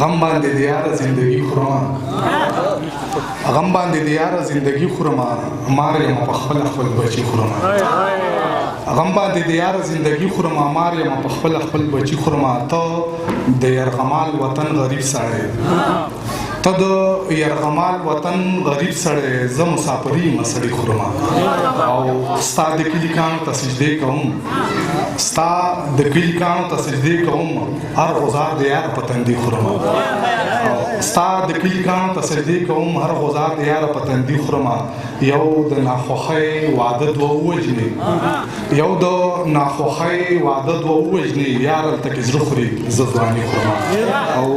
غم باندې د یاره زندگی خورما غم باندې د یاره زندگی خورما مار یم په خپل خپل بچی خورما غم باندې د یاره زندگی خورما مار یم په خپل خپل بچی خورما ته د یرغمال وطن غریب سړی ته د یرغمال وطن غریب سړی زه مسافري مسړی خورما او ستا د کلي کانو ته سجدې کوم ستا د کلي کانو ته سجدې کوم هر غزار د یار په تندي خورما ستا د کلي کانو ته سجدې کوم هر غزار د یار په تندي خورما یو د ناخوښۍ واده دوه ووژنې یو د ناخوښۍ واده دوه ووژنې یار هلته کې زړه خوري زه ځواني خورما او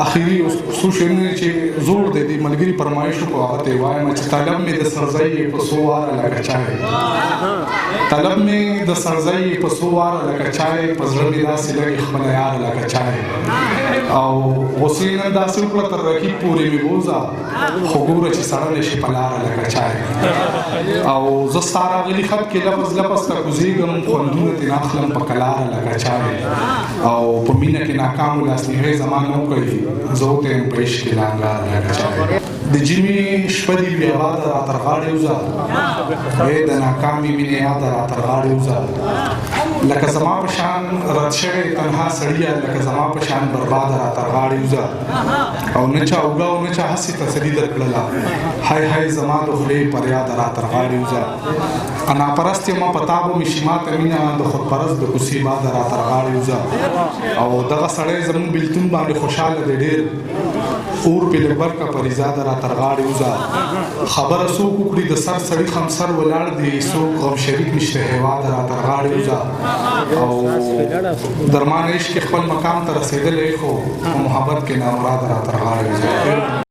اخیری څو شعرونه چې زور دی د ملګري فرمایشو په هغه ته وایم چې طلب مې د سرځۍ په څو واره لکه چای طلب مې د سرځۍ په څو واره لکه چای په زړه مې داسې لګي خپل یار لکه چای او غوسې نن داسې وکړه تر رقیب پورې مې بوځه خو ګوره چې سړی نه شي په لاره لکه چای او زه ستا راغلي خط کې لفظ لفظ ته کوزېږم خوندونه ترې نه اخلم په کلاره لکه چای او په مینه کې ناکام لاسنیوی زما نه وکړي زه وته یم په عشق کې لانګار لکه چای د جیمي شپه دې بې یاده را تر غاړې وځه ای د ناکامې مینې یاده را تر غاړې وځه لکه زما په شان رد شوی تنها سړیه لکه زما په شان برباده را تر غاړې وځه او نه چا اوږه او نه چا هسې تسلي درکړله های های زما د خولې فریاده را تر غاړې وځه ناپرست یم په تا به مې شي ماته مینه د خودپرست د کوڅې باده را تر غاړې وځه او دغه سړی زموږ بېلتون باندې خوشحاله دی ډېر اور پې لږ ورکه پریزاده را تر غاړې وځه خبره څوک وکړي د سر سړي خمسر ولاړ دی څوک غم شریک نشته هېواده را تر غاړې وځه او درمان عشق خپل مقام ته رسېدلی خو په محبت کې نامراده را تر غاړې وځه